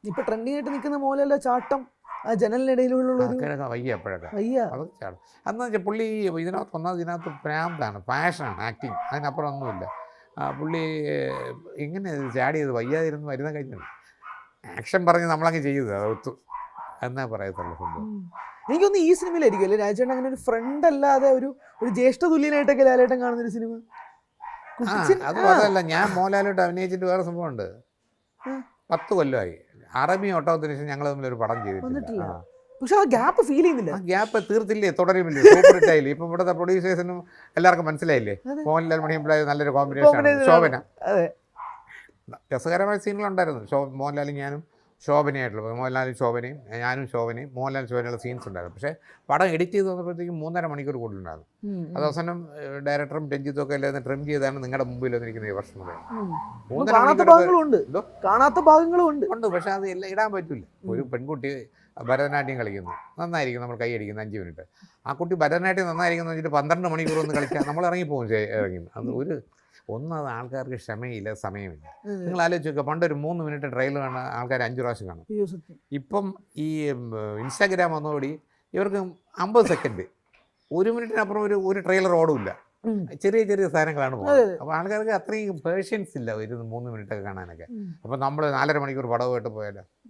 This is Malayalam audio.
ഇപ്പൊ ട്രെൻഡിങ് ആയിട്ട് നിൽക്കുന്ന മോഹൻലാലിന്റെ ചാട്ടം ആ ജനലിനിടയിലുള്ള വയ്യ അപ്പോഴൊക്കെ വയ്യ. അതൊക്കെ ചാടും. അതെന്ന് വെച്ചാൽ പുള്ളി ഇതിനകത്ത് പ്രാന്താണ്, പാഷനാണ് ആക്ടിങ്, അതിനപ്പുറം ഒന്നുമില്ല. പുള്ളി ഇങ്ങനെ ചാടിയത് വയ്യാതിരുന്ന് മരുന്ന് കഴിച്ചാണ് ആക്ഷൻ പറഞ്ഞ് നമ്മളങ്ങ് ചെയ്തത് അത് ഒത്തു എന്നാ പറയത്തുള്ളൂ സംഭവം. എനിക്കൊന്ന് ഈ സിനിമയിലായിരിക്കും അല്ലേ രാജേട്ടൻ അങ്ങനെ ഒരു ഫ്രണ്ട് അല്ലാതെ ഒരു ജ്യേഷ്ഠ തുല്യനായിട്ടൊക്കെ ലാലേട്ടൻ കാണുന്ന ഒരു സിനിമ. അത് അതല്ല, ഞാൻ മോഹൻലാലോട്ട് അഭിനയിച്ചിട്ട് വേറെ സംഭവമുണ്ട്. 10 കൊല്ലമായി. അറബി ഒട്ടകത്തിന് ശേഷം ഞങ്ങൾ തമ്മിൽ ഒരു പടം ചെയ്തിട്ടില്ല. പക്ഷെ ആ ഗ്യാപ്പ് ഫീൽ ചെയ്യുന്നില്ല. ആ ഗ്യാപ്പ് തീർത്തില്ലേ, തുടരുമില്ലേ, സൂപ്പർ ഹിറ്റായില്ലേ. ഇപ്പം ഇവിടുത്തെ പ്രൊഡ്യൂസേഴ്സിനും എല്ലാവർക്കും മനസ്സിലായില്ലേ മോഹൻലാൽ മണിയമ്പിളായി നല്ലൊരു കോമ്പിനേഷൻ. ശോഭന രസകരമായ സീനുകളുണ്ടായിരുന്നു. മോഹൻലാലും ഞാനും ശോഭനയായിട്ടുള്ള, മോഹൻലാലും ശോഭനയും ഞാനും ശോഭനയും മോഹൻലാൽ ശോഭനയുള്ള സീൻസ് ഉണ്ടായിരുന്നു. പക്ഷേ പടം എഡിറ്റ് ചെയ്ത് വന്നപ്പോഴത്തേക്കും 3.5 മണിക്കൂർ കൂടുതലുണ്ടായിരുന്നു. അത് അവസാനം ഡയറക്ടറും രഞ്ജിത്തും ഒക്കെ എല്ലാം ട്രിം ചെയ്താണ് നിങ്ങളുടെ മുമ്പിൽ വന്നിരിക്കുന്ന ഈ വർഷം മുതൽ. 3.5 ഭാഗങ്ങളുണ്ട്, കാണാത്ത ഭാഗങ്ങളും ഉണ്ട്. പക്ഷെ അത് എല്ലാം ഇടാൻ പറ്റില്ല. ഒരു പെൺകുട്ടി ഭരതനാട്യം കളിക്കുന്നു, നന്നായിരിക്കും, നമ്മൾ കൈ അടിക്കുന്നു 5 മിനിറ്റ്. ആ കുട്ടി ഭരതനാട്യം നന്നായിരിക്കുന്നു വെച്ചിട്ട് 12 മണിക്കൂർ ഒന്ന് കളിക്കാൻ നമ്മൾ ഇറങ്ങിപ്പോകും. അത് ഒന്നത് ആൾക്കാർക്ക് ക്ഷമയില്ല, സമയമില്ല. നിങ്ങൾ ആലോചിച്ച് നോക്കുക, പണ്ടൊരു 3 മിനിറ്റ് ട്രെയിലർ കാണാൻ ആൾക്കാർ 5 പ്രാവശ്യം കാണും. ഇപ്പം ഈ ഇൻസ്റ്റാഗ്രാം വന്നതോടി ഇവർക്ക് 50 സെക്കൻഡ്, 1 മിനിറ്റിനപ്പുറം ഒരു ട്രെയിലർ ഓടില്ല. ചെറിയ ചെറിയ സാധനങ്ങളാണ് പോകുന്നത്. അപ്പോൾ ആൾക്കാർക്ക് അത്രയും പേഷ്യൻസ് ഇല്ല ഒരു 3 മിനിറ്റൊക്കെ കാണാനൊക്കെ. അപ്പോൾ നമ്മൾ 4.5 മണിക്കൂർ പടവുമായിട്ട് പോയാലോ.